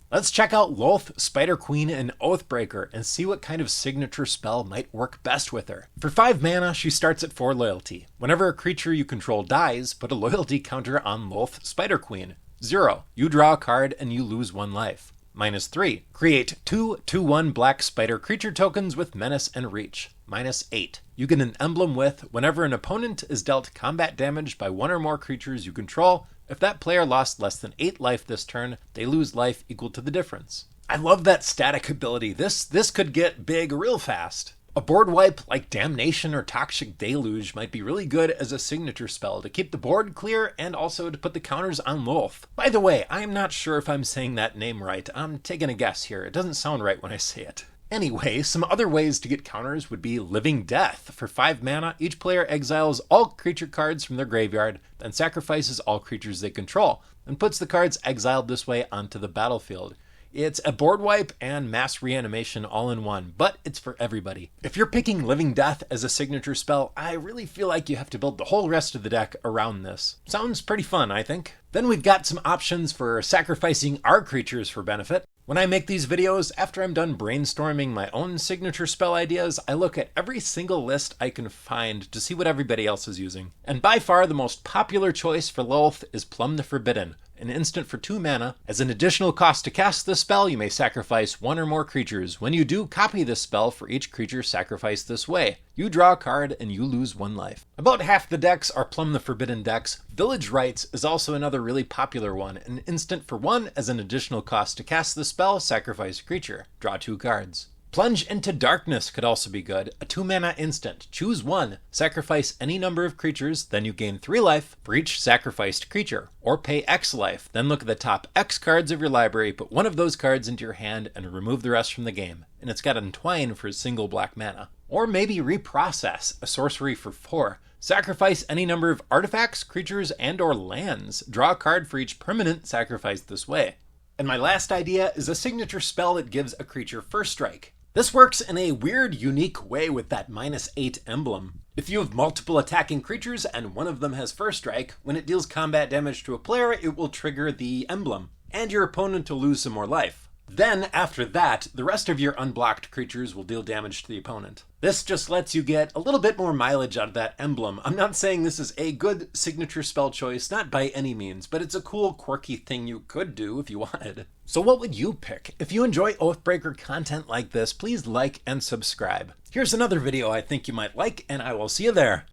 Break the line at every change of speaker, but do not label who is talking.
Let's check out Lolth Spider Queen Oathbreaker and see what kind of signature spell might work best with her. For 5 mana, she starts at 4 loyalty. Whenever a creature you control dies, put a loyalty counter on Lolth Spider Queen. 0. You draw a card and you lose 1 life. -3. Create 2 2/1 black spider creature tokens with menace and reach. -8. You get an emblem with whenever an opponent is dealt combat damage by 1 or more creatures you control. If that player lost less than 8 life this turn, they lose life equal to the difference. I love that static ability. This could get big real fast. A board wipe like Damnation or Toxic Deluge might be really good as a signature spell to keep the board clear and also to put the counters on Lolth. By the way, I'm not sure if I'm saying that name right. I'm taking a guess here. It doesn't sound right when I say it. Anyway, some other ways to get counters would be Living Death. For 5 mana, each player exiles all creature cards from their graveyard, then sacrifices all creatures they control, and puts the cards exiled this way onto the battlefield. It's a board wipe and mass reanimation all in one, but it's for everybody. If you're picking Living Death as a signature spell, I really feel like you have to build the whole rest of the deck around this. Sounds pretty fun, I think. Then we've got some options for sacrificing our creatures for benefit. When I make these videos, after I'm done brainstorming my own signature spell ideas, I look at every single list I can find to see what everybody else is using. And by far the most popular choice for Lolth is Plumb the Forbidden, an instant for 2 mana. As an additional cost to cast this spell, you may sacrifice 1 or more creatures. When you do, copy this spell for each creature sacrificed this way. You draw a card and you lose 1 life. About half the decks are Plumb the Forbidden decks. Village Rites is also another really popular one. An instant for 1 as an additional cost to cast the spell, sacrifice a creature. Draw 2 cards. Plunge into Darkness could also be good. A 2 mana instant. Choose 1. Sacrifice any number of creatures, then you gain 3 life for each sacrificed creature. Or pay X life. Then look at the top X cards of your library, put 1 of those cards into your hand, and remove the rest from the game. And it's got Entwine for a single black mana. Or maybe Reprocess, a sorcery for 4. Sacrifice any number of artifacts, creatures, and or lands. Draw a card for each permanent sacrificed this way. And my last idea is a signature spell that gives a creature first strike. This works in a weird, unique way with that -8 emblem. If you have multiple attacking creatures and one of them has first strike, when it deals combat damage to a player, it will trigger the emblem, and your opponent will lose some more life. Then, after that, the rest of your unblocked creatures will deal damage to the opponent. This just lets you get a little bit more mileage out of that emblem. I'm not saying this is a good signature spell choice, not by any means, but it's a cool, quirky thing you could do if you wanted. So what would you pick? If you enjoy Oathbreaker content like this, please like and subscribe. Here's another video I think you might like, and I will see you there.